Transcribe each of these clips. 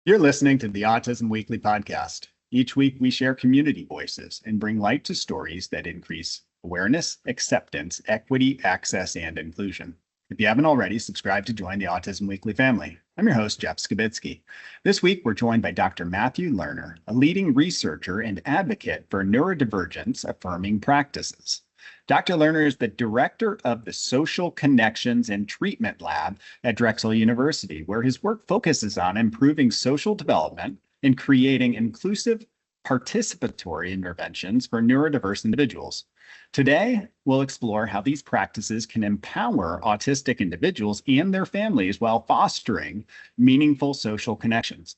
You're listening to the Autism Weekly podcast. Each week, we share community voices and bring light to stories that increase awareness, acceptance, equity, access, and inclusion. If you haven't already, subscribe to join the Autism Weekly family. I'm your host, Jeff Skibitsky. This week, we're joined by Dr. Matthew Lerner, a leading researcher and advocate for neurodivergence-affirming practices. Dr. Lerner is the director of the Social Connections and Treatment Lab at Drexel University, where his work focuses on improving social development and creating inclusive, participatory interventions for neurodiverse individuals. Today, we'll explore how these practices can empower autistic individuals and their families while fostering meaningful social connections.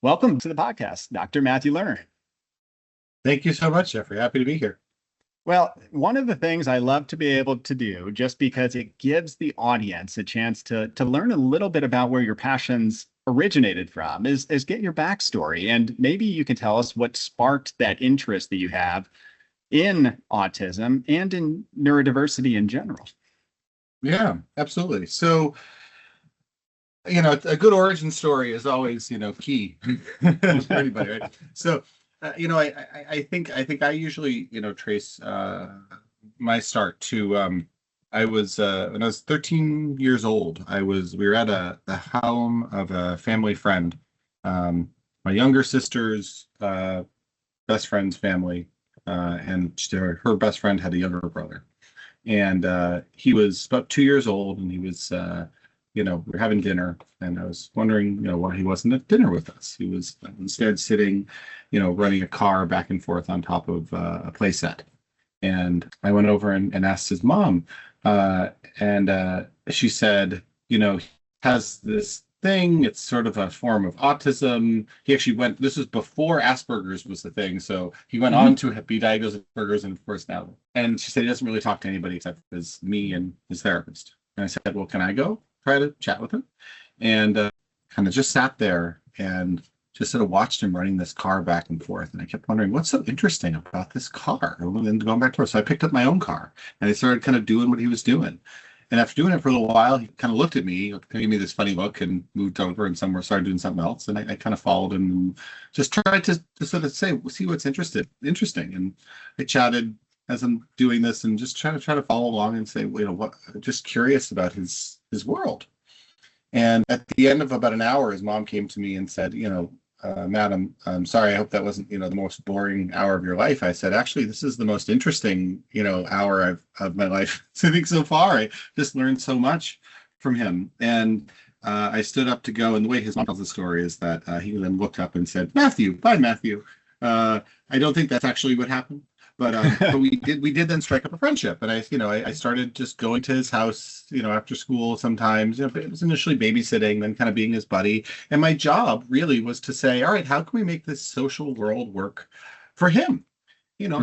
Welcome to the podcast, Dr. Matthew Lerner. Thank you so much, Jeffrey. Happy to be here. Well, one of the things I love to be able to do, just because it gives the audience a chance to learn a little bit about where your passions originated from, is get your backstory. And maybe you can tell us what sparked that interest that you have in autism and in neurodiversity in general. Yeah, absolutely. So, a good origin story is always, key for anybody, right? So, I think I usually, trace my start to I was when I was 13 years old. We were at the home of a family friend, my younger sister's best friend's family, and her best friend had a younger brother, and he was about 2 years old, and he was we were having dinner, and I was wondering, why he wasn't at dinner with us. He was instead sitting, running a car back and forth on top of a play set. And I went over and asked his mom, and she said, he has this thing. It's sort of a form of autism. He actually this was before Asperger's was the thing. So he went on to be diagnosed with Asperger's, and of course now. And she said he doesn't really talk to anybody except as me and his therapist. And I said, well, can I go try to chat with him? And kind of just sat there and just sort of watched him running this car back and forth. And I kept wondering, what's so interesting about this car? And then going back to her. So I picked up my own car and I started kind of doing what he was doing. And after doing it for a little while, he kind of looked at me, gave me this funny look, and moved over and started doing something else. And I kind of followed him and just tried to sort of see what's interesting. And I chatted as I'm doing this and just try to follow along and say, what, just curious about his world. And at the end of about an hour, his mom came to me and said, Madam, I'm sorry, I hope that wasn't, the most boring hour of your life. I said, actually, this is the most interesting, hour of my life. I think so far, I just learned so much from him. And I stood up to go, and the way his mom tells the story is that he then looked up and said, Matthew, bye, Matthew. I don't think that's actually what happened. But we did then strike up a friendship, and I started just going to his house, after school sometimes. It was initially babysitting, then kind of being his buddy. And my job really was to say, all right, how can we make this social world work for him?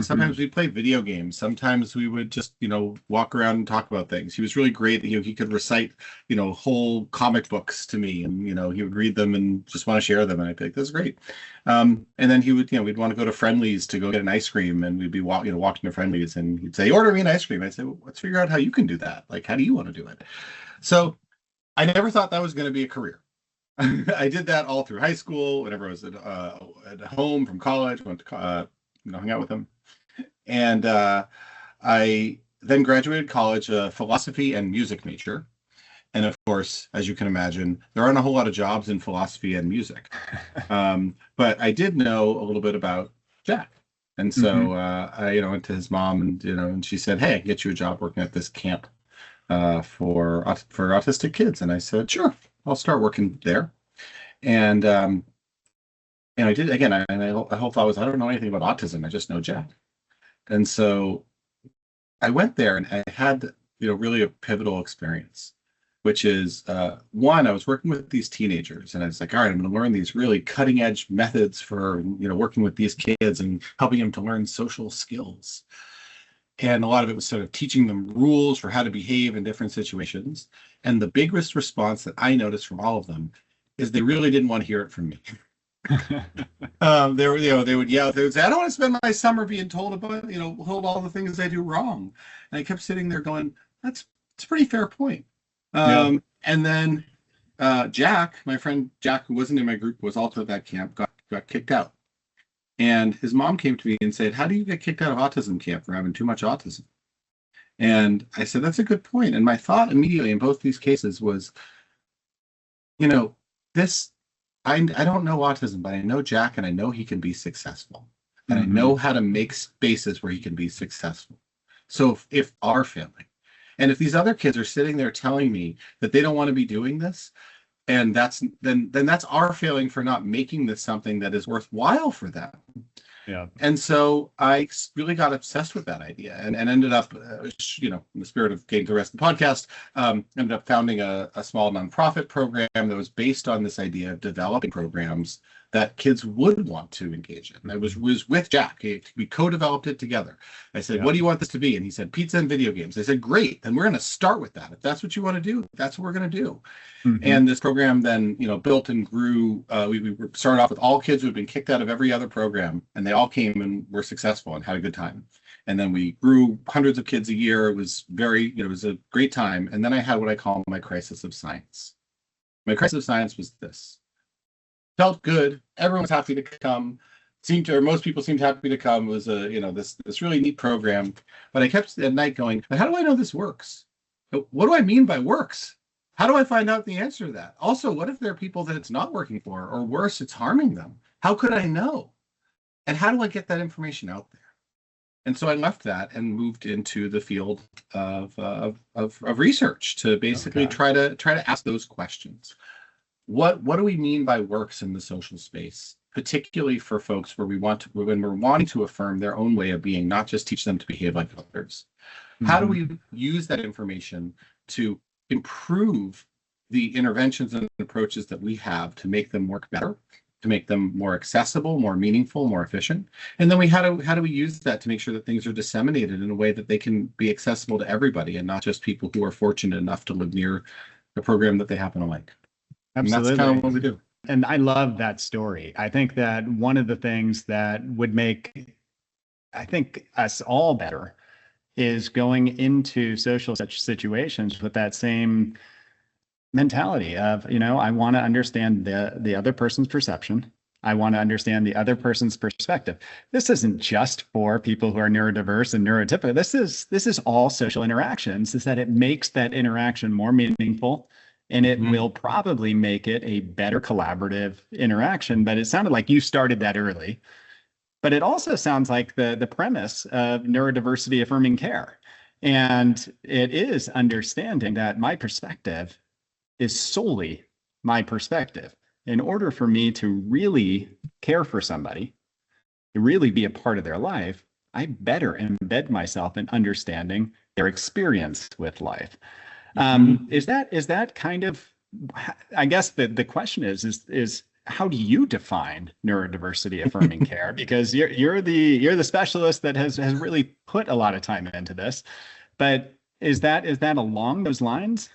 Sometimes we'd play video games. Sometimes we would just, walk around and talk about things. He was really great. He could recite, whole comic books to me, and, he would read them and just want to share them. And I'd be like, that's great. And then he would, we'd want to go to Friendly's to go get an ice cream, and we'd be walking to Friendly's, and he'd say, order me an ice cream. I'd say, well, let's figure out how you can do that. Like, how do you want to do it? So I never thought that was going to be a career. I did that all through high school, whenever I was at home from college, went to, hung out with him. And I then graduated college, philosophy and music major. And of course, as you can imagine, there aren't a whole lot of jobs in philosophy and music. But I did know a little bit about Jack. And so I went to his mom, and she said, hey, I can get you a job working at this camp for autistic kids. And I said, sure, I'll start working there. And I did, again, my whole thought was, I don't know anything about autism. I just know Jack. And so I went there, and I had, really a pivotal experience, which is, one, I was working with these teenagers, and I was like, all right, I'm going to learn these really cutting edge methods for, working with these kids and helping them to learn social skills. And a lot of it was sort of teaching them rules for how to behave in different situations. And the biggest response that I noticed from all of them is they really didn't want to hear it from me. They would yell. They would say, "I don't want to spend my summer being told about, told all the things I do wrong." And I kept sitting there going, "That's a pretty fair point." And then Jack, my friend Jack, who wasn't in my group, was also at that camp, got kicked out. And his mom came to me and said, "How do you get kicked out of autism camp for having too much autism?" And I said, "That's a good point." And my thought immediately in both these cases was, you know, this, I don't know autism, but I know Jack and I know he can be successful. And I know how to make spaces where he can be successful. So if our family, and if these other kids are sitting there telling me that they don't want to be doing this, and then that's our failing for not making this something that is worthwhile for them. Yeah. And so I really got obsessed with that idea and ended up, in the spirit of getting to the rest of the podcast, ended up founding a small nonprofit program that was based on this idea of developing programs that kids would want to engage in. And I was with Jack. We co-developed it together. I said, "What do you want this to be?" And he said, "Pizza and video games." I said, "Great, then we're going to start with that. If that's what you want to do, that's what we're going to do." And this program then, built and grew. We started off with all kids who had been kicked out of every other program, and they all came and were successful and had a good time. And then we grew hundreds of kids a year. It was it was a great time. And then I had what I call my crisis of science. My crisis of science was this. Felt good. Everyone was happy to come. Most people seemed happy to come. It was this really neat program. But I kept at night going, "But how do I know this works? What do I mean by works? How do I find out the answer to that? Also, what if there are people that it's not working for, or worse, it's harming them? How could I know? And how do I get that information out there?" And so I left that and moved into the field of research to basically try to ask those questions. What do we mean by works in the social space, particularly for folks when we're wanting to affirm their own way of being, not just teach them to behave like others? How do we use that information to improve the interventions and approaches that we have to make them work better, to make them more accessible, more meaningful, more efficient? And then how do we use that to make sure that things are disseminated in a way that they can be accessible to everybody and not just people who are fortunate enough to live near the program that they happen to like? Absolutely. And that's kind of what we do. And I love that story. I think that one of the things that would make, I think, us all better is going into social such situations with that same mentality of, I want to understand the other person's perception. I want to understand the other person's perspective. This isn't just for people who are neurodiverse and neurotypical. This is all social interactions, is that it makes that interaction more meaningful. And it will probably make it a better collaborative interaction. But it sounded like you started that early. But it also sounds like the premise of neurodiversity affirming care. And it is understanding that my perspective is solely my perspective. In order for me to really care for somebody, to really be a part of their life, I better embed myself in understanding their experience with life. Is that kind of, I guess the question is how do you define neurodiversity affirming care? Because you're the specialist that has really put a lot of time into this, but is that along those lines?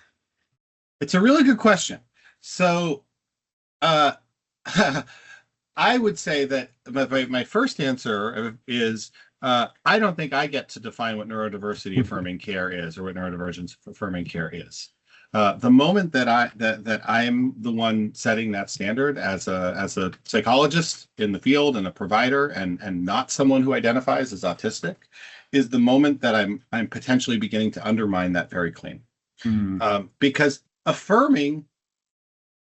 It's a really good question. So I would say that my first answer is I don't think I get to define what neurodiversity affirming care is or what neurodivergence affirming care is. The moment that I'm the one setting that standard as a psychologist in the field and a provider and not someone who identifies as autistic is the moment that I'm potentially beginning to undermine that very claim. Because affirming,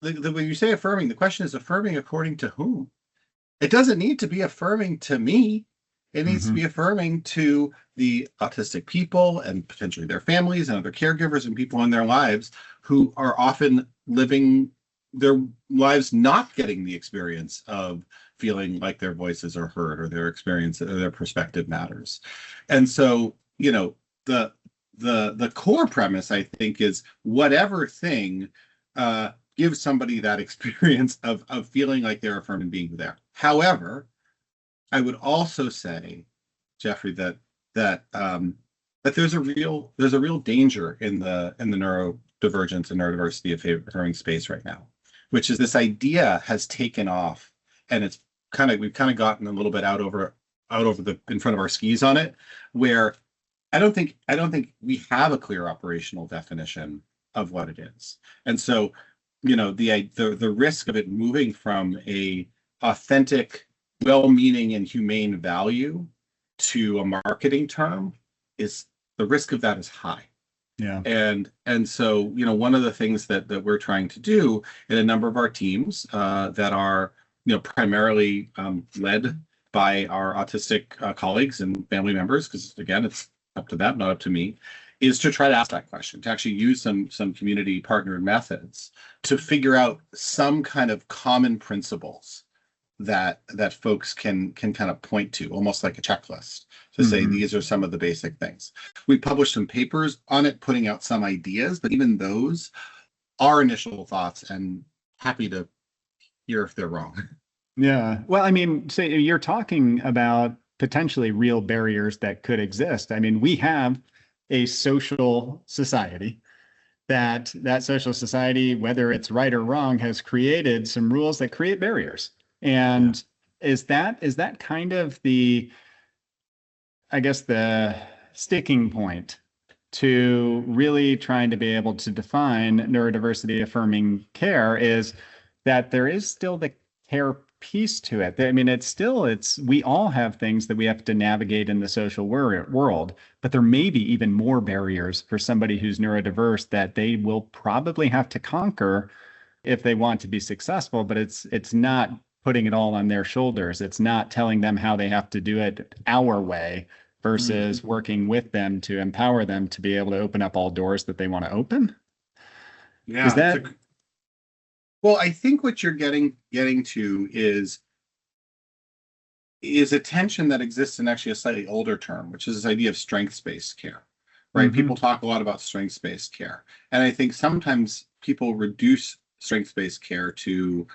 when you say affirming, the question is affirming according to whom? It doesn't need to be affirming to me. It needs to be affirming to the autistic people and potentially their families and other caregivers and people in their lives who are often living their lives not getting the experience of feeling like their voices are heard or their experience or their perspective matters. And so, the core premise, I think, is whatever thing gives somebody that experience of feeling like they're affirmed and being there. However, I would also say, Jeffrey, that there's a real danger in the neurodivergence and neurodiversity affirming space right now, which is this idea has taken off, and we've kind of gotten a little bit out over in front of our skis on it, where I don't think we have a clear operational definition of what it is. And so the risk of it moving from a authentic, well-meaning and humane value to a marketing term is the risk of that is high. Yeah. And so, one of the things that we're trying to do in a number of our teams that are, primarily led by our autistic colleagues and family members, because again, it's up to them, not up to me, is to try to ask that question, to actually use some community partner methods to figure out some kind of common principles that folks can kind of point to, almost like a checklist, to say these are some of the basic things. We published some papers on it, putting out some ideas, but even those are initial thoughts, and happy to hear if they're wrong. Yeah. Well, I mean, so you're talking about potentially real barriers that could exist. I mean, we have a social society that social society, whether it's right or wrong, has created some rules that create barriers. And is that kind of the, I guess, the sticking point to really trying to be able to define neurodiversity affirming care, is that there is still the care piece to it. I mean, we all have things that we have to navigate in the social world, but there may be even more barriers for somebody who's neurodiverse that they will probably have to conquer if they want to be successful, but it's not putting it all on their shoulders. It's not telling them how they have to do it our way versus working with them to empower them to be able to open up all doors that they want to open. Yeah. Is that well, I think what you're getting to is a tension that exists in actually a slightly older term, which is this idea of strengths-based care, right? People talk a lot about strengths-based care. And I think sometimes people reduce strengths-based care to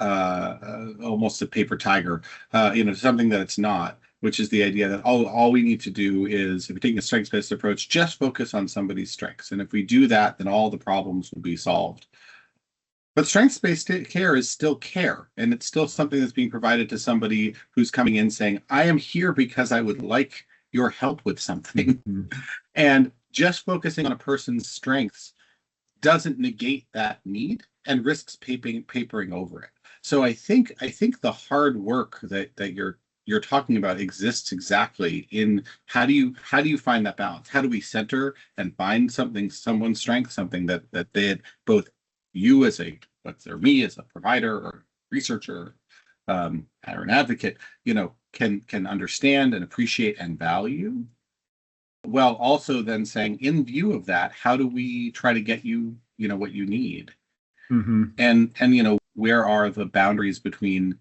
almost a paper tiger, something that it's not, which is the idea that all we need to do is, if we're taking a strengths-based approach, just focus on somebody's strengths. And if we do that, then all the problems will be solved. But strengths-based care is still care, and it's still something that's being provided to somebody who's coming in saying, I am here because I would like your help with something. And just focusing on a person's strengths doesn't negate that need and risks papering over it. So I think the hard work that you're talking about exists exactly in how do you find that balance? How do we center and find someone's strength, something that they both you as me as a provider or researcher or an advocate, can understand and appreciate and value, while also then saying, in view of that, how do we try to get you, what you need? And where are the boundaries between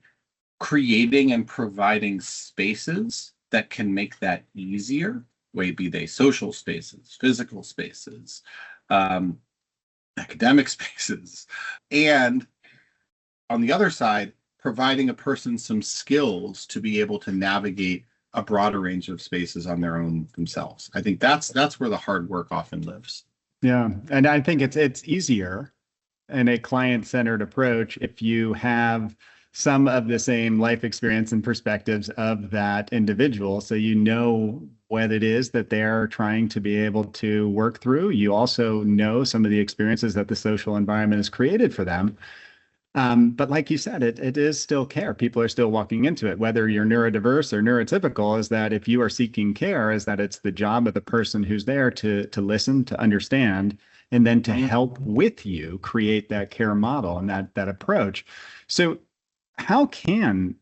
creating and providing spaces that can make that easier, be they social spaces, physical spaces, academic spaces, and on the other side, providing a person some skills to be able to navigate a broader range of spaces on their own themselves. I think that's where the hard work often lives. Yeah, and I think it's easier in a client-centered approach if you have some of the same life experience and perspectives of that individual, so you know what it is that they're trying to be able to work through. You also know some of the experiences that the social environment has created for them. But like you said, it is still care. People are still walking into it, whether you're neurodiverse or neurotypical, is that if you are seeking care, is that it's the job of the person who's there to listen, to understand, and then to help with you create that care model and that approach. So how can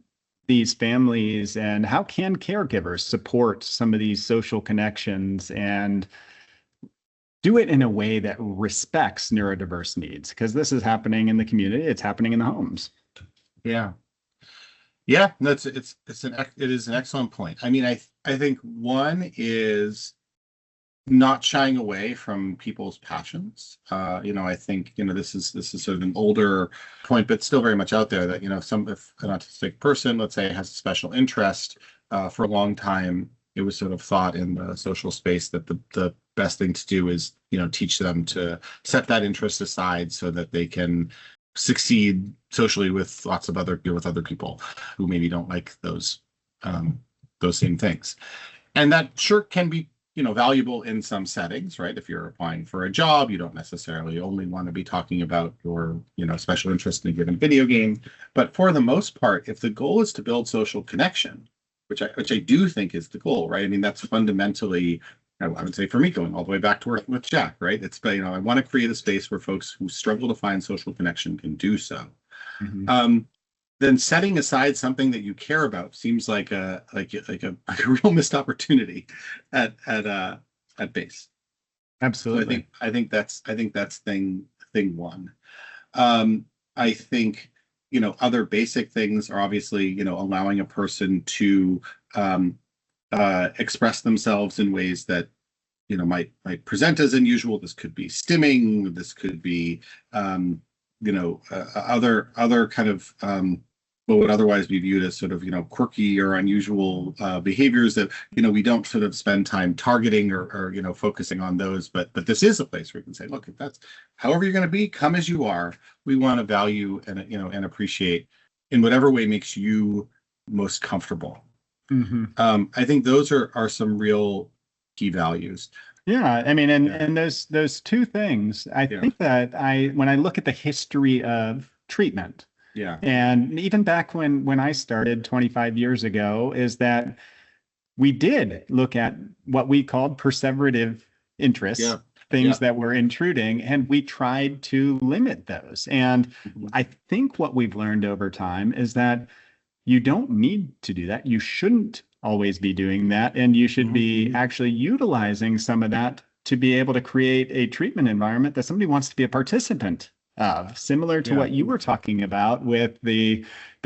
these families and how can caregivers support some of these social connections and do it in a way that respects neurodiverse needs? Because this is happening in the community, it's happening in the homes. Yeah, it is an excellent point. I mean, I think one is not shying away from people's passions. I think this is sort of an older point, but still very much out there that if an autistic person, let's say, has a special interest, for a long time it was sort of thought in the social space that the best thing to do is teach them to set that interest aside so that they can succeed socially with other people who maybe don't like those same things. And that sure can be valuable in some settings, right? If you're applying for a job, you don't necessarily only want to be talking about your, special interest in a given video game. But for the most part, if the goal is to build social connection, which I do think is the goal, right? I mean, that's fundamentally, I would say for me, going all the way back to working with Jack, right? It's, I want to create a space where folks who struggle to find social connection can do so. Mm-hmm. Then setting aside something that you care about seems like a real missed opportunity at base. Absolutely. So I think that's thing one. I think other basic things are obviously allowing a person to express themselves in ways that might present as unusual. This could be stimming. This could be other kind of what would otherwise be viewed as sort of quirky or unusual behaviors that we don't sort of spend time targeting or focusing on those. But this is a place where you can say, look, if that's however you're going to be, come as you are. We want to value and appreciate in whatever way makes you most comfortable. Mm-hmm. I think those are some real key values. Yeah, I mean, and those two things, I think that when I look at the history of treatment, and even back when I started 25 years ago, is that we did look at what we called perseverative interests, things that were intruding, and we tried to limit those. And I think what we've learned over time is that you don't need to do that. You shouldn't always be doing that. And you should be actually utilizing some of that to be able to create a treatment environment that somebody wants to be a participant of, similar to what you were talking about with the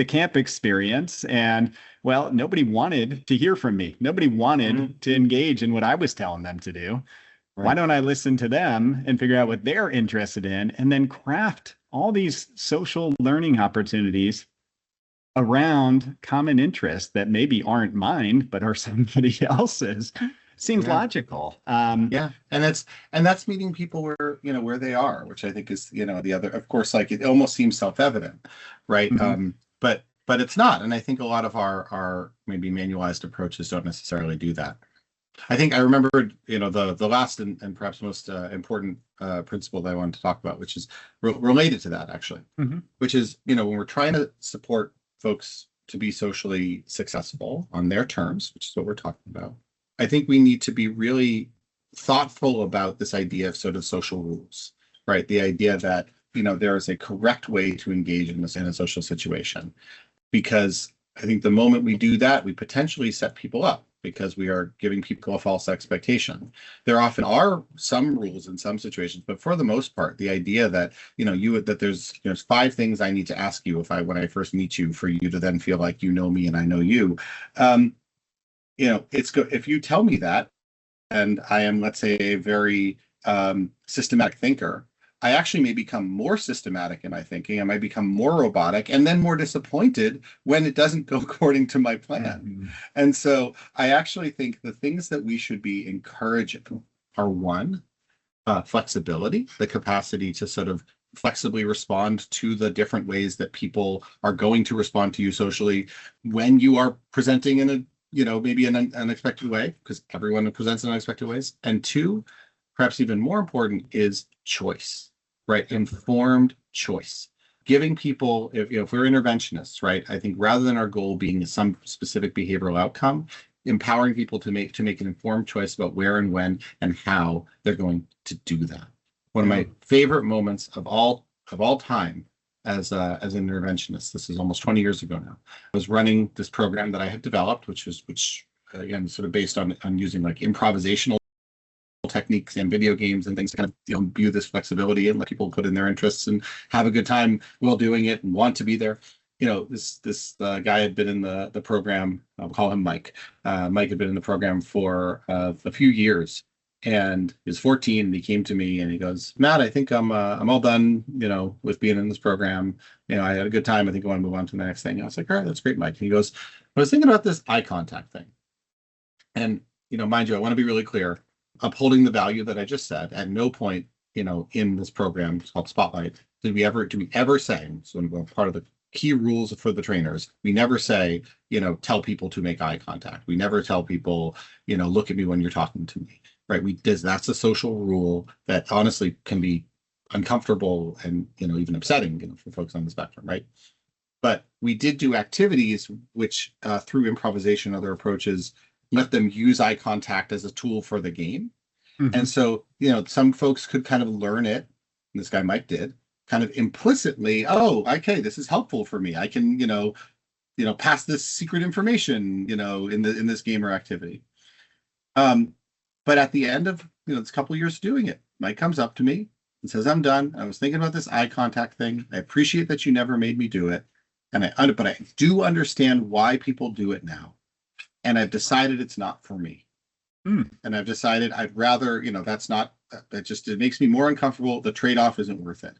camp experience. And well, nobody wanted to hear from me. Nobody wanted to engage in what I was telling them to do. Right. Why don't I listen to them and figure out what they're interested in, and then craft all these social learning opportunities around common interests that maybe aren't mine, but are somebody else's? Seems logical. And that's meeting people where they are, which I think is, the other, of course, like it almost seems self-evident, right? But it's not. And I think a lot of our maybe manualized approaches don't necessarily do that. I think I remembered, the last and perhaps most important principle that I wanted to talk about, which is related to that actually, which is, when we're trying to support folks to be socially successful on their terms, which is what we're talking about, I think we need to be really thoughtful about this idea of sort of social rules, right? The idea that, there is a correct way to engage in a social situation, because I think the moment we do that, we potentially set people up because we are giving people a false expectation. There often are some rules in some situations, but for the most part, the idea that, that there's 5 things I need to ask you when I first meet you for you to then feel like you know me and I know you. It's good if you tell me that, and I am, let's say, a very systematic thinker, I actually may become more systematic in my thinking. I might become more robotic and then more disappointed when it doesn't go according to my plan. And so I actually think the things that we should be encouraging are, one, flexibility, the capacity to sort of flexibly respond to the different ways that people are going to respond to you socially when you are presenting in a maybe an unexpected way, because everyone presents in unexpected ways. And 2, perhaps even more important, is choice, right? Informed choice. Giving people, if we're interventionists, right? I think rather than our goal being some specific behavioral outcome, empowering people to make an informed choice about where and when and how they're going to do that. One of my favorite moments of all time as an interventionist, this is almost 20 years ago now, I was running this program that I had developed, which again, sort of based on using like improvisational techniques and video games and things to kind of view this flexibility and let people put in their interests and have a good time while doing it and want to be there. This guy had been in the program. I'll call him Mike. Mike had been in the program for a few years, and he was 14. And he came to me and he goes, "Matt, I think I'm all done, with being in this program. I had a good time. I think I want to move on to the next thing." And I was like, "All right, that's great, Mike." And he goes, "I was thinking about this eye contact thing, and mind you, I want to be really clear, upholding the value that I just said. At no point, in this program, it's called Spotlight, do we ever say, so part of the key rules for the trainers, we never say, tell people to make eye contact. We never tell people, look at me when you're talking to me. right? That's a social rule that honestly can be uncomfortable and, even upsetting, for folks on the spectrum, right? But we did do activities which, through improvisation and other approaches, let them use eye contact as a tool for the game. And so, some folks could kind of learn it, and this guy Mike did, kind of implicitly, oh, okay, this is helpful for me. I can, pass this secret information, in this game or activity. But at the end of, this couple of years doing it, Mike comes up to me and says, I'm done. I was thinking about this eye contact thing. I appreciate that you never made me do it. But I do understand why people do it now. And I've decided it's not for me. And I've decided I'd rather, it makes me more uncomfortable. The trade-off isn't worth it.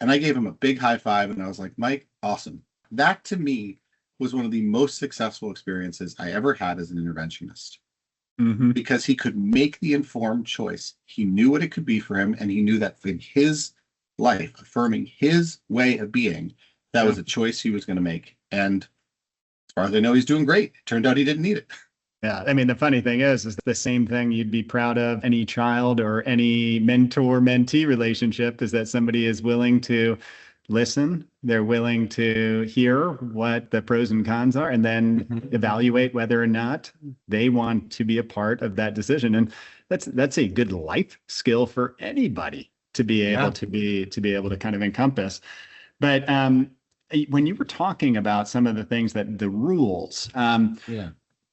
And I gave him a big high five and I was like, Mike, awesome. That to me was one of the most successful experiences I ever had as an interventionist. Because he could make the informed choice. He knew what it could be for him. And he knew that in his life, affirming his way of being, that was a choice he was going to make. And as far as I know, he's doing great. It turned out he didn't need it. Yeah. I mean, the funny thing is the same thing you'd be proud of any child or any mentor-mentee relationship is that somebody is willing to listen. They're willing to hear what the pros and cons are and then evaluate whether or not they want to be a part of that decision. And that's a good life skill for anybody to be able to be able to kind of encompass. But when you were talking about some of the things that the rules,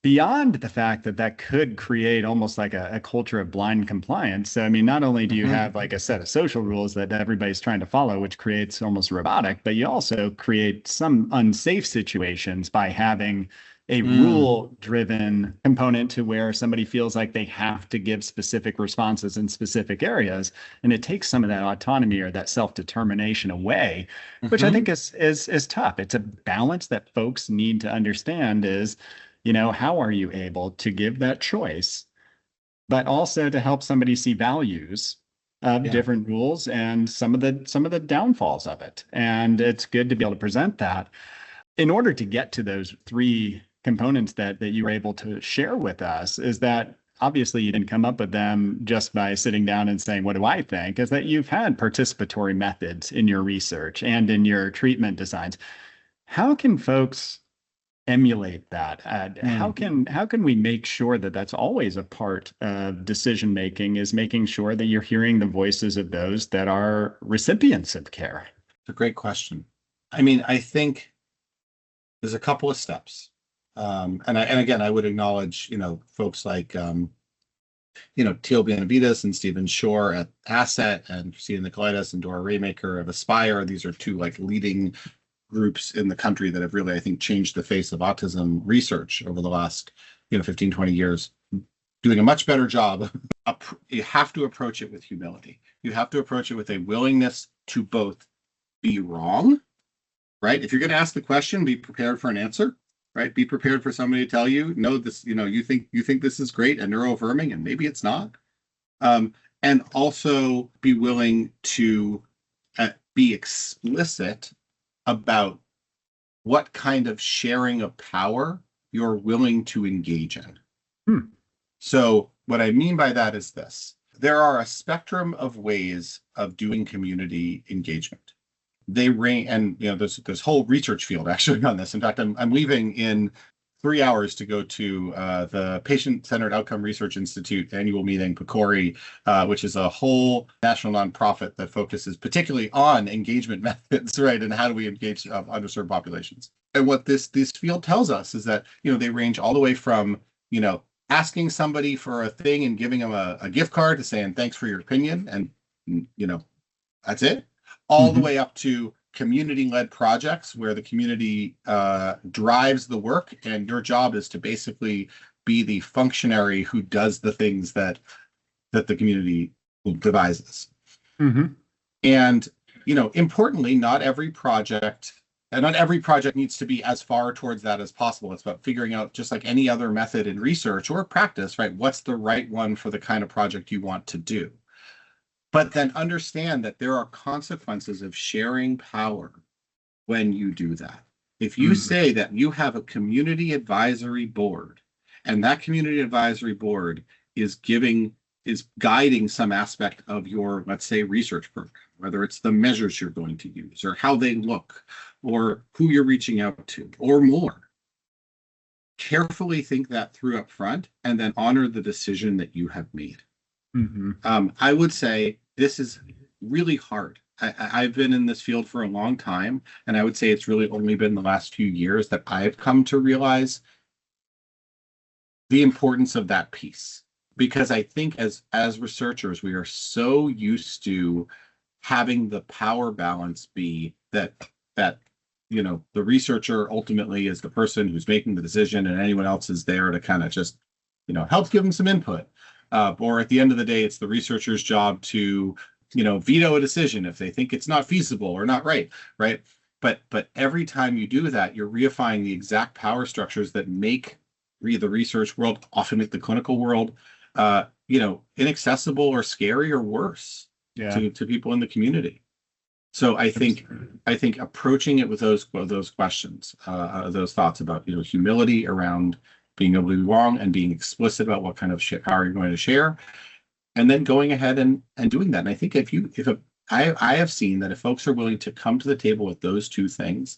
beyond the fact that could create almost like a culture of blind compliance. So, I mean, not only do you have like a set of social rules that everybody's trying to follow, which creates almost robotic, but you also create some unsafe situations by having a rule-driven component to where somebody feels like they have to give specific responses in specific areas. And it takes some of that autonomy or that self-determination away, which I think is tough. It's a balance that folks need to understand is, how are you able to give that choice, but also to help somebody see values of different rules and some of the downfalls of it. And it's good to be able to present that. In order to get to those three components that you were able to share with us, is that obviously you didn't come up with them just by sitting down and saying, what do I think? Is that you've had participatory methods in your research and in your treatment designs. How can folks emulate that? How can we make sure that that's always a part of decision making, is making sure that you're hearing the voices of those that are recipients of care? It's a great question. I mean, I think there's a couple of steps. And again, I would acknowledge, folks like, Teal Benavides and Stephen Shore at Asset and Christina Nicolaitis and Dora Raymaker of Aspire. These are two leading groups in the country that have really, I think, changed the face of autism research over the last, 15, 20 years, doing a much better job. You have to approach it with humility. You have to approach it with a willingness to both be wrong, right? If you're going to ask the question, be prepared for an answer, right? Be prepared for somebody to tell you, no, this, you think this is great and neuroaffirming, and maybe it's not. And also be willing to be explicit about what kind of sharing of power you're willing to engage in. So what I mean by that is this. There are a spectrum of ways of doing community engagement. They range, and there's this whole research field actually on this. In fact, I'm leaving in 3 hours to go to the Patient-Centered Outcome Research Institute annual meeting, PCORI, which is a whole national nonprofit that focuses particularly on engagement methods, right? And how do we engage underserved populations? And what this field tells us is that, they range all the way from, asking somebody for a thing and giving them a gift card to saying, thanks for your opinion. And, that's it. All the way up to community-led projects where the community drives the work, and your job is to basically be the functionary who does the things that the community devises. And importantly, not every project needs to be as far towards that as possible. It's about figuring out, just like any other method in research or practice, right? What's the right one for the kind of project you want to do? But then understand that there are consequences of sharing power when you do that. If you say that you have a community advisory board, and that community advisory board is giving is guiding some aspect of your, let's say, research program, whether it's the measures you're going to use or how they look or who you're reaching out to or more. Carefully think that through up front and then honor the decision that you have made. I would say this is really hard. I've been in this field for a long time, and I would say it's really only been the last few years that I've come to realize the importance of that piece. Because I think as researchers, we are so used to having the power balance be that the researcher ultimately is the person who's making the decision, and anyone else is there to kind of just help give them some input. Or at the end of the day, it's the researcher's job to veto a decision if they think it's not feasible or not right. But every time you do that, you're reifying the exact power structures that make the research world, often make the clinical world, inaccessible or scary or worse to people in the community. So I think approaching it with those questions, those thoughts about humility around being able to be wrong and being explicit about what kind of power you're going to share, and then going ahead and doing that. And I think I have seen that if folks are willing to come to the table with those two things,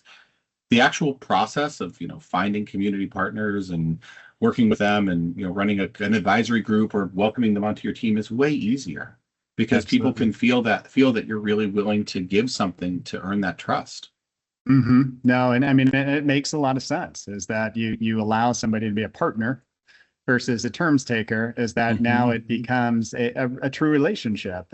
the actual process of finding community partners and working with them and running an advisory group or welcoming them onto your team is way easier, because people can feel that you're really willing to give something to earn that trust. No, and I mean, it makes a lot of sense, is that you allow somebody to be a partner versus a terms taker, is that now it becomes a true relationship.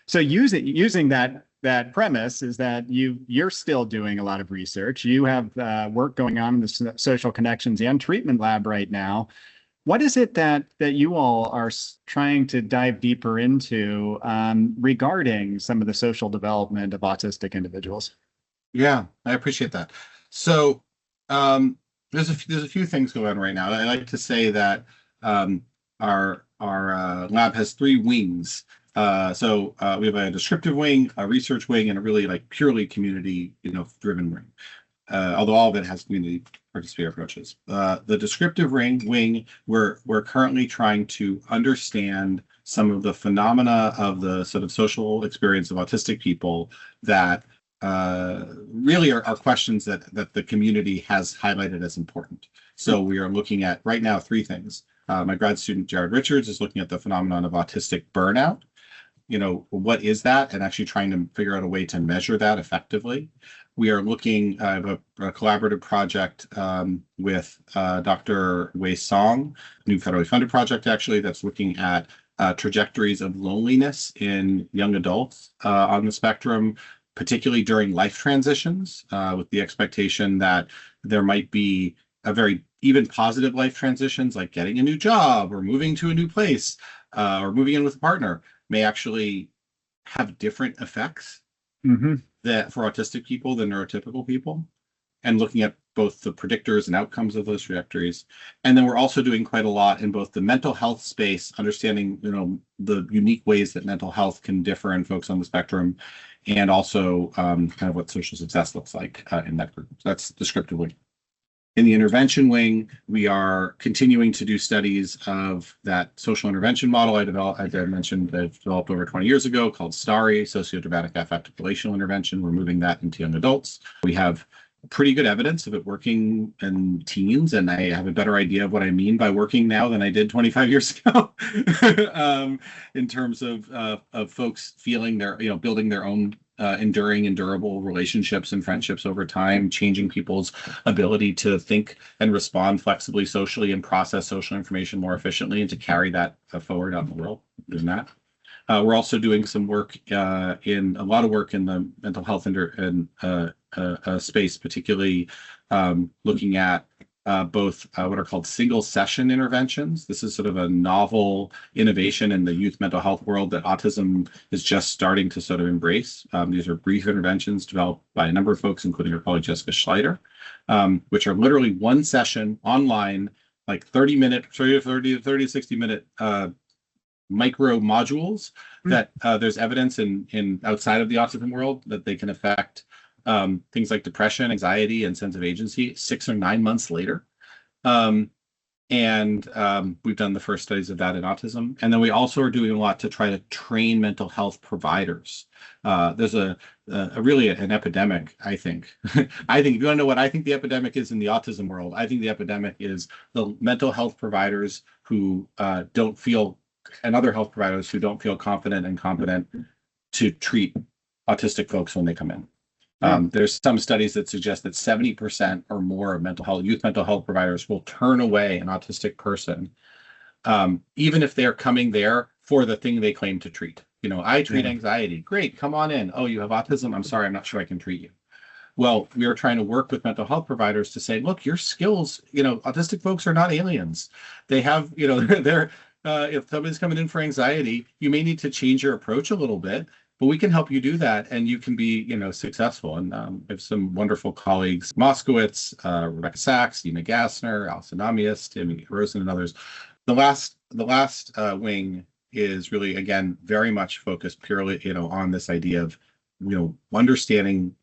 So using that premise is that you're still doing a lot of research. You have work going on in the social connections and treatment lab right now. What is it that you all are trying to dive deeper into regarding some of the social development of autistic individuals? Yeah, I appreciate that. So there's a few things going on right now. I like to say that our lab has three wings. So we have a descriptive wing, a research wing, and a really purely community driven wing. Although all of it has community participatory approaches. The descriptive wing, we're currently trying to understand some of the phenomena of the sort of social experience of autistic people that really are questions that the community has highlighted as important. So we are looking at right now three things. My grad student, Jared Richards, is looking at the phenomenon of autistic burnout. What is that? And actually trying to figure out a way to measure that effectively. We are looking at a collaborative project with Dr. Wei Song, new federally funded project actually, that's looking at trajectories of loneliness in young adults on the spectrum, particularly during life transitions, with the expectation that there might be a very even positive life transitions, like getting a new job or moving to a new place or moving in with a partner, may actually have different effects that for autistic people than neurotypical people, and looking at both the predictors and outcomes of those trajectories. And then we're also doing quite a lot in both the mental health space, understanding the unique ways that mental health can differ in folks on the spectrum, and also kind of what social success looks like in that group. So that's descriptively. In the intervention wing, we are continuing to do studies of that social intervention model I mentioned I've developed over 20 years ago, called STARI, Sociodramatic Affective Relational Intervention. We're moving that into young adults. We have pretty good evidence of it working in teens, and I have a better idea of what I mean by working now than I did 25 years ago, in terms of folks feeling building their own enduring and durable relationships and friendships over time, changing people's ability to think and respond flexibly socially and process social information more efficiently, and to carry that forward out in the world, doing that. We're also doing some work a lot of work in the mental health space, particularly looking at both what are called single session interventions. This is sort of a novel innovation in the youth mental health world that autism is just starting to sort of embrace. These are brief interventions developed by a number of folks, including our colleague Jessica Schleider, which are literally one session online, like 30 to 60 minute micro modules that there's evidence in outside of the autism world that they can affect things like depression, anxiety, and sense of agency 6 or 9 months later. And we've done the first studies of that in autism. And then we also are doing a lot to try to train mental health providers. There's really an epidemic, I think. I think if you want to know what I think the epidemic is in the autism world, I think the epidemic is the mental health providers who don't feel, and other health providers who don't feel confident and competent to treat autistic folks when they come in. There's some studies that suggest that 70% or more of youth mental health providers will turn away an autistic person, even if they're coming there for the thing they claim to treat. I treat anxiety. Great, come on in. Oh, you have autism? I'm sorry, I'm not sure I can treat you. Well, we are trying to work with mental health providers to say, look, your skills, autistic folks are not aliens. They have, they're if somebody's coming in for anxiety, you may need to change your approach a little bit. But we can help you do that, and you can be, successful. And I have some wonderful colleagues: Moskowitz, Rebecca Sachs, Dina Gassner, Alison Amias, Timmy Rosen, and others. The last wing is really, again, very much focused purely, on this idea of, understanding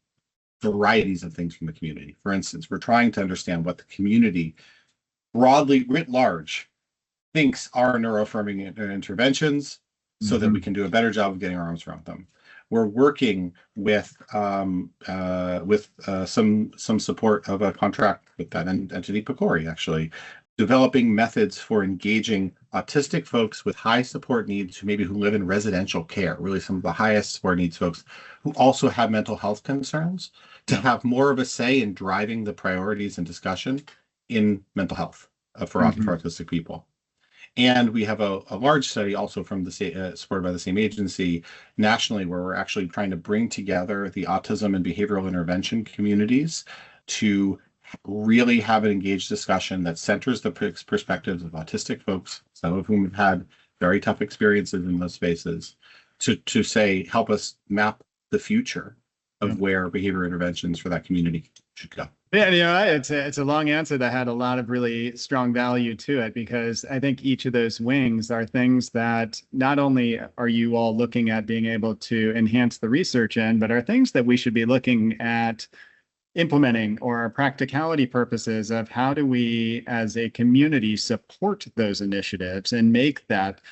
varieties of things from the community. For instance, we're trying to understand what the community, broadly writ large, thinks are neuroaffirming interventions, so that we can do a better job of getting our arms around them. We're working with some support of a contract with that entity, PCORI, actually, developing methods for engaging autistic folks with high support needs who live in residential care, really some of the highest support needs folks who also have mental health concerns, to have more of a say in driving the priorities and discussion in mental health for autistic people. And we have a large study also from the supported by the same agency nationally, where we're actually trying to bring together the autism and behavioral intervention communities to really have an engaged discussion that centers the perspectives of autistic folks, some of whom have had very tough experiences in those spaces, to say, help us map the future of where behavior interventions for that community should go. Yeah, it's a long answer that had a lot of really strong value to it, because I think each of those wings are things that not only are you all looking at being able to enhance the research in, but are things that we should be looking at implementing, or practicality purposes of how do we as a community support those initiatives and make that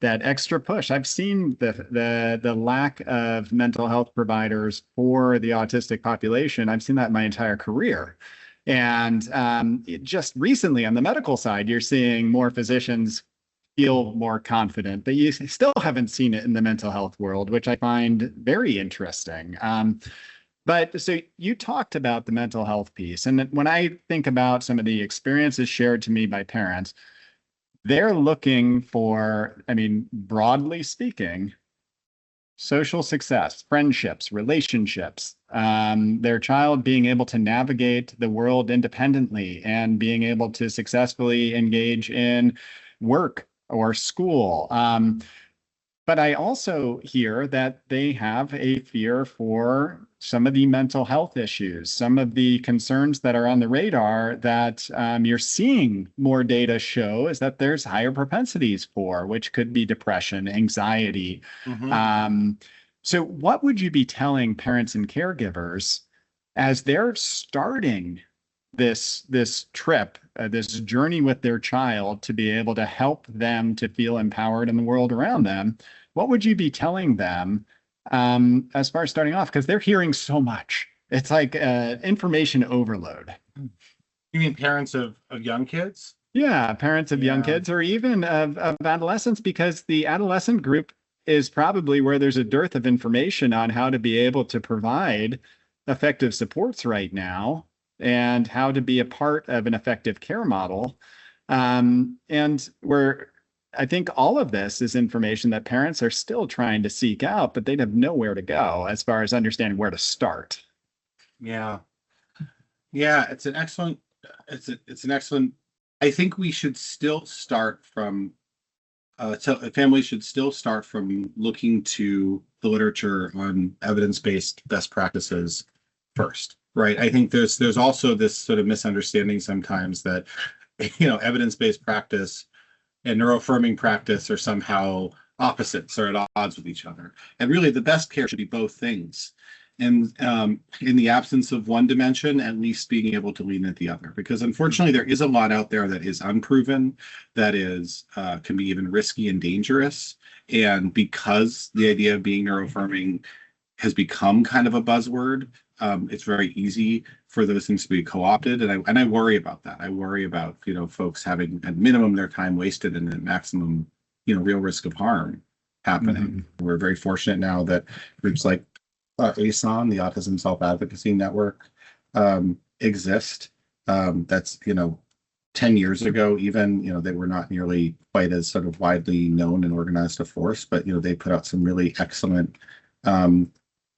extra push. I've seen the lack of mental health providers for the autistic population. I've seen that my entire career. And just recently on the medical side, you're seeing more physicians feel more confident, but you still haven't seen it in the mental health world, which I find very interesting. But so you talked about the mental health piece. And when I think about some of the experiences shared to me by parents, they're looking for, broadly speaking, social success, friendships, relationships, their child being able to navigate the world independently and being able to successfully engage in work or school. But I also hear that they have a fear for some of the mental health issues, some of the concerns that are on the radar that you're seeing more data show is that there's higher propensities for, which could be depression, anxiety. So what would you be telling parents and caregivers as they're starting this trip, this journey with their child to be able to help them to feel empowered in the world around them? What would you be telling them as far as starting off? Because they're hearing so much. It's like information overload. You mean parents of young kids? Yeah, parents of young kids, or even of adolescents, because the adolescent group is probably where there's a dearth of information on how to be able to provide effective supports right now, and how to be a part of an effective care model. And I think all of this is information that parents are still trying to seek out, but they'd have nowhere to go as far as understanding where to start. Yeah, it's an excellent. I think we should still start from. Families should still start from looking to the literature on evidence-based best practices first, right? I think there's also this sort of misunderstanding sometimes that evidence-based practice and neuroaffirming practice are somehow opposites or at odds with each other. And really, the best care should be both things. And in the absence of one dimension, at least being able to lean into the other. Because unfortunately, there is a lot out there that is unproven, that is can be even risky and dangerous. And because the idea of being neuroaffirming has become kind of a buzzword, it's very easy for those things to be co-opted. And I worry about that. I worry about, folks having at minimum their time wasted and at maximum, real risk of harm happening. We're very fortunate now that groups like ASON, the Autism Self-Advocacy Network, exist. That's, 10 years ago, even, they were not nearly quite as sort of widely known and organized a force, but, they put out some really excellent kind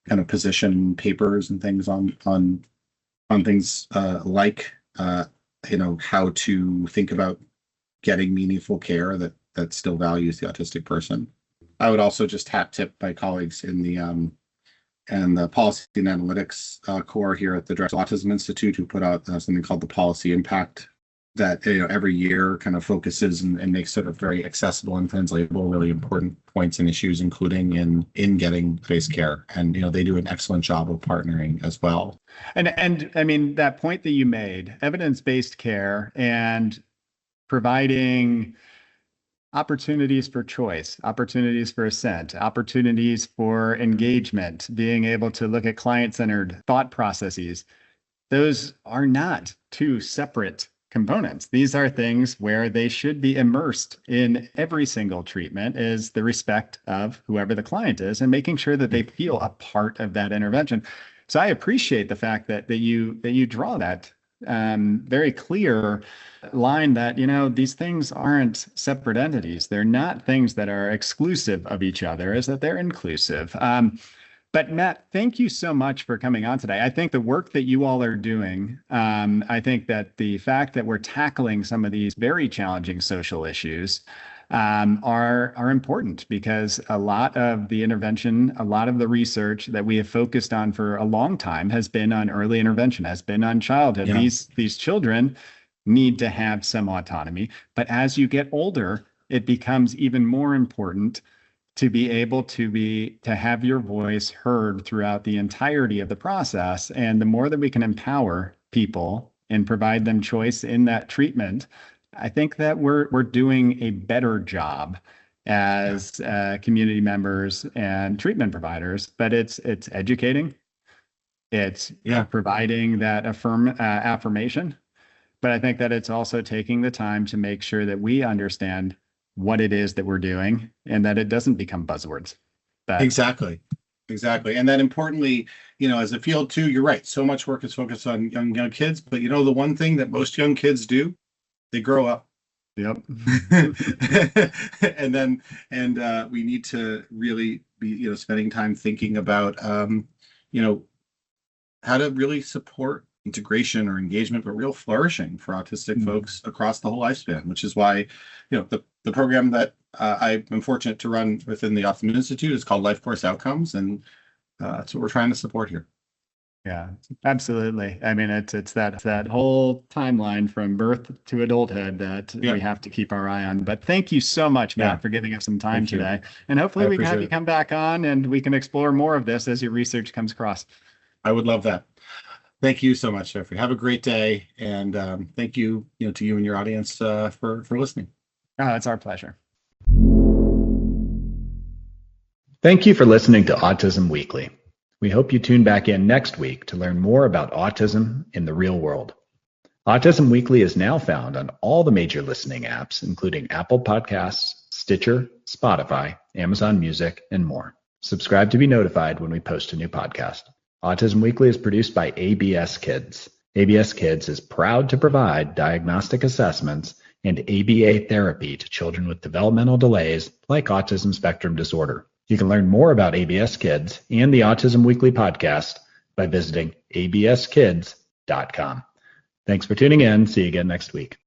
of position papers and things on things like, how to think about getting meaningful care that still values the autistic person. I would also just hat tip my colleagues in the policy and analytics core here at the Drexel Autism Institute, who put out something called the Policy Impact that every year kind of focuses and makes sort of very accessible and translatable really important points and issues, including in getting based care. And they do an excellent job of partnering as well. And I mean, that point that you made, evidence-based care and providing opportunities for choice, opportunities for assent, opportunities for engagement, being able to look at client-centered thought processes. Those are not two separate components. These are things where they should be immersed in every single treatment, is the respect of whoever the client is and making sure that they feel a part of that intervention. So I appreciate the fact that you draw that very clear line that, these things aren't separate entities. They're not things that are exclusive of each other, is that they're inclusive. But Matt, thank you so much for coming on today. I think the work that you all are doing, I think that the fact that we're tackling some of these very challenging social issues are important, because a lot of the intervention, a lot of the research that we have focused on for a long time has been on early intervention, has been on childhood. Yeah. These children need to have some autonomy, but as you get older, it becomes even more important to be able to have your voice heard throughout the entirety of the process. And the more that we can empower people and provide them choice in that treatment, I think that we're doing a better job as community members and treatment providers. But it's educating, it's providing that affirmation. But I think that it's also taking the time to make sure that we understand what it is that we're doing and that it doesn't become buzzwords. Exactly. And then importantly, as a field too, you're right. So much work is focused on young kids, but the one thing that most young kids do, they grow up. Yep. and we need to really be, spending time thinking about, how to really support integration or engagement, but real flourishing for autistic folks across the whole lifespan, which is why, the program that I'm fortunate to run within the Autism Institute is called Life Course Outcomes. And that's what we're trying to support here. Yeah, absolutely. I mean, it's that whole timeline from birth to adulthood that we have to keep our eye on. But thank you so much, Matt, for giving us some time today. And hopefully we can have you come back on and we can explore more of this as your research comes across. I would love that. Thank you so much, Jeffrey. Have a great day. And thank you, to you and your audience for listening. Oh, it's our pleasure. Thank you for listening to Autism Weekly. We hope you tune back in next week to learn more about autism in the real world. Autism Weekly is now found on all the major listening apps, including Apple Podcasts, Stitcher, Spotify, Amazon Music, and more. Subscribe to be notified when we post a new podcast. Autism Weekly is produced by ABS Kids. ABS Kids is proud to provide diagnostic assessments and ABA therapy to children with developmental delays like autism spectrum disorder. You can learn more about ABS Kids and the Autism Weekly podcast by visiting abskids.com. Thanks for tuning in. See you again next week.